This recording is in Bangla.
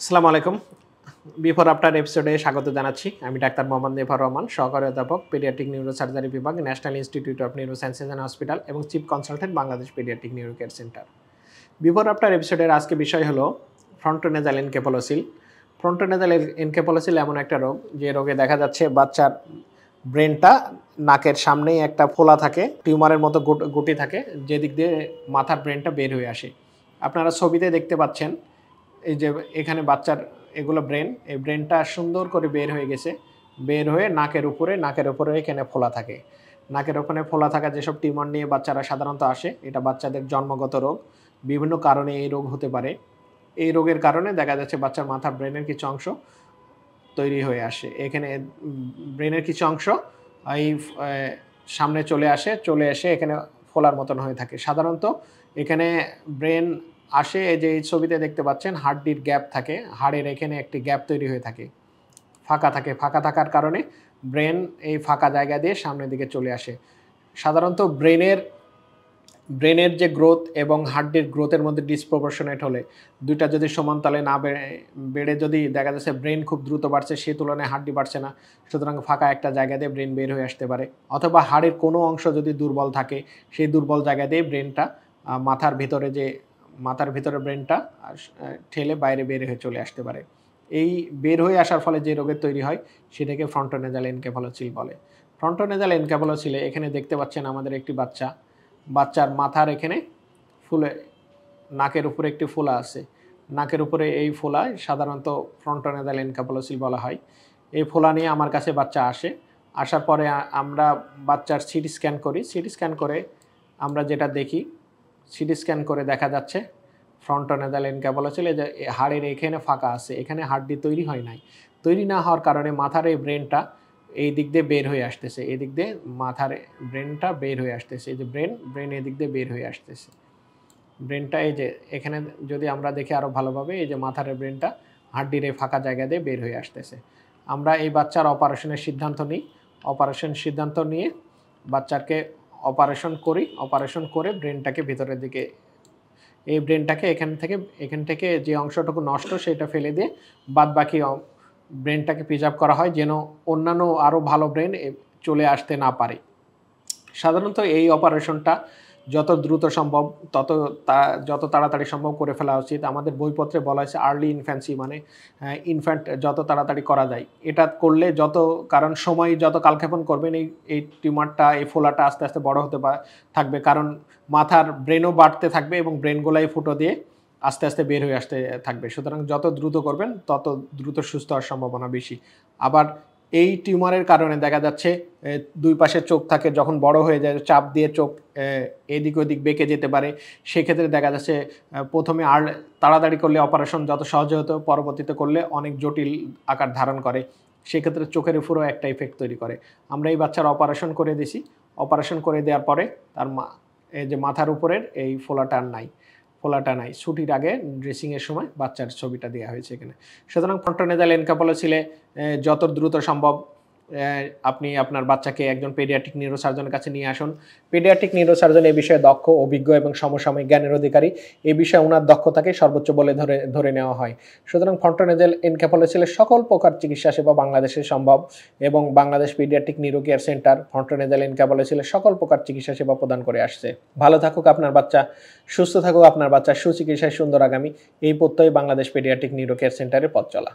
আসসালামু আলাইকুম। বিফোর আফটার এপিসোডে স্বাগত জানাচ্ছি। আমি ডাক্তার মোহাম্মদ নেভার রহমান, সহকারী অধ্যাপক পেডিয়াট্রিক নিউরোসার্জারি বিভাগ, National Institute of Neurosciences and Hospital এবং chief consultant Bangladesh Paediatric Neuro Care Centre. Before after এপিসোডের আজকে বিষয় হলো ফ্রন্টোনেজাল এনকেফালোসিল। ফ্রন্টোনেজাল এনকেফালোসিল এমন একটা রোগ যে রোগে দেখা যাচ্ছে বাচ্চার ব্রেনটা নাকের সামনেই একটা ফোলা থাকে, টিউমারের মতো গুটি থাকে, যেদিক দিয়ে মাথার ব্রেনটা বের হয়ে আসে। আপনারা ছবিতে দেখতে পাচ্ছেন এই যে এখানে বাচ্চার এগুলো ব্রেন, এই ব্রেনটা সুন্দর করে বের হয়ে গেছে, বের হয়ে নাকের উপরে এখানে ফোলা থাকে। নাকের ওখানে ফোলা থাকা যেসব টিউমার নিয়ে বাচ্চারা সাধারণত আসে, এটা বাচ্চাদের জন্মগত রোগ। বিভিন্ন কারণে এই রোগ হতে পারে। এই রোগের কারণে দেখা যাচ্ছে বাচ্চার মাথার ব্রেনের কিছু অংশ তৈরি হয়ে আসে। এখানে ব্রেনের কিছু অংশ এই সামনে চলে এসে এখানে ফোলার মতন হয়ে থাকে। সাধারণত এখানে ব্রেন আসে, এই যে এই ছবিতে দেখতে পাচ্ছেন হাড্ডির গ্যাপ থাকে, হাড়ের এখানে একটি গ্যাপ তৈরি হয়ে থাকে, ফাঁকা থাকে। ফাঁকা থাকার কারণে ব্রেন এই ফাঁকা জায়গা দিয়ে সামনের দিকে চলে আসে। সাধারণত ব্রেনের যে গ্রোথ এবং হাড্ডির গ্রোথের মধ্যে ডিসপ্রপোর্শনেট হলে, দুইটা যদি সমানতালে না বেড়ে যদি দেখা যাচ্ছে ব্রেন খুব দ্রুত বাড়ছে, সেই তুলনায় হাড্ডি বাড়ছে না, সুতরাং ফাঁকা একটা জায়গা দিয়ে ব্রেন বের হয়ে আসতে পারে। অথবা হাড়ের কোনো অংশ যদি দুর্বল থাকে, সেই দুর্বল জায়গা দিয়ে ব্রেনটা মাথার ভিতরে ব্রেনটা ঠেলে বাইরে বের হয়ে চলে আসতে পারে। এই বের হয়ে আসার ফলে যে রোগের তৈরি হয় সেটাকে ফ্রন্টোনেজাল এনকেফালোসিল বলে। ফ্রন্টোনেজাল এনকেফালোসিলে এখানে দেখতে পাচ্ছেন আমাদের একটি বাচ্চার মাথার এখানে নাকের উপরে একটি ফোলা আছে। নাকের উপরে এই ফোলায় সাধারণত ফ্রন্টোনেজাল এনকেফালোসিল বলা হয়। এই ফোলা নিয়ে আমার কাছে বাচ্চা আসার পরে আমরা বাচ্চার সিটি স্ক্যান করি। সিটি স্ক্যান করে আমরা যেটা দেখি, সিটি স্ক্যান করে দেখা যাচ্ছে ফ্রন্টোনেজাল এনকেফালোসিল, যে হাড়ের এখানে ফাঁকা আছে, এখানে হাড্ডি তৈরি হয় নাই। তৈরি না হওয়ার কারণে মাথার এই ব্রেনটা এই দিক দিয়ে বের হয়ে আসতেছে, এই দিক দিয়ে মাথার ব্রেনটা বের হয়ে আসতেছে। এই যে ব্রেন এই দিক দিয়ে বের হয়ে আসতেছে। ব্রেনটা এই যে এখানে যদি আমরা দেখি আরও ভালোভাবে, এই যে মাথার ব্রেনটা হাড্ডির এই ফাঁকা জায়গা দিয়ে বের হয়ে আসতেছে। আমরা এই বাচ্চার অপারেশনের সিদ্ধান্ত নিয়ে বাচ্চাকে অপারেশন করি। অপারেশন করে ব্রেনটাকে ভিতরের দিকে, এই ব্রেনটাকে এখান থেকে যে অংশটুকু নষ্ট সেটা ফেলে দিয়ে বাদ বাকি ব্রেনটাকে প্রিজার্ভ করা হয়, যেন অন্যান্য আরও ভালো ব্রেন চলে আসতে না পারে। সাধারণত এই অপারেশনটা যত দ্রুত সম্ভব যত তাড়াতাড়ি সম্ভব করে ফেলা উচিত। আমাদের বইপত্রে বলা হয়েছে আর্লি ইনফ্যান্সি, মানে ইনফ্যান্ট যত তাড়াতাড়ি করা যায়। এটা করলে কারণ সময় যত কালক্ষেপণ করবেন এই টিউমারটা, এই ফোলাটা আস্তে আস্তে বড় হতে থাকবে, কারণ মাথার ব্রেনও বাড়তে থাকবে এবং ব্রেনগুলাই ফুটো দিয়ে আস্তে আস্তে বের হয়ে আসতে থাকবে। সুতরাং যত দ্রুত করবেন তত দ্রুত সুস্থ হওয়ার সম্ভাবনা বেশি। আবার এই টিউমারের কারণে দেখা যাচ্ছে দুই পাশে চোখ থাকে, যখন বড় হয়ে যায় চাপ দিয়ে চোখ এদিক ওদিক বেঁকে যেতে পারে। সেক্ষেত্রে দেখা যাচ্ছে প্রথমে তাড়াতাড়ি করলে অপারেশন যত সহজে হতো, পরবর্তীতে করলে অনেক জটিল আকার ধারণ করে। সেক্ষেত্রে চোখের উপরও একটা ইফেক্ট তৈরি করে। আমরা এই বাচ্চার অপারেশন করে দিয়েছি। অপারেশন করে দেওয়ার পরে তার এই যে মাথার উপরের এই ফোলাটা নাই। ছুটির আগে ড্রেসিংয়ের সময় বাচ্চার ছবিটা দেওয়া হয়েছে এখানে। সুতরাং ফ্রন্টোনেজাল এনকেফালোসিলে যত দ্রুত সম্ভব আপনি আপনার বাচ্চাকে একজন পেডিয়াট্রিক নিউরোসার্জনের কাছে নিয়ে আসুন। পেডিয়াট্রিক নিউরোসার্জন এই বিষয়ে দক্ষ, অভিজ্ঞ এবং সমসাময়িক জ্ঞানের অধিকারী। এই বিষয়ে ওনার দক্ষতাকে সর্বোচ্চ বলে ধরে নেওয়া হয়। সুতরাং ফ্রন্টোনেজাল এনকেফালোসিলের সকল প্রকার চিকিৎসা সেবা বাংলাদেশে সম্ভব এবং Bangladesh Paediatric Neuro Care Centre frontonasal এনকেফালোসিলের সকল প্রকার চিকিৎসা সেবা প্রদান করে আসছে। ভালো থাকুক আপনার বাচ্চা, সুস্থ থাকুক আপনার বাচ্চা, সুচিকিৎসায় সুন্দর আগামী, এই প্রত্যয় বাংলাদেশ পেডিয়াট্রিক নিউরো কেয়ার সেন্টারের পথ চলা।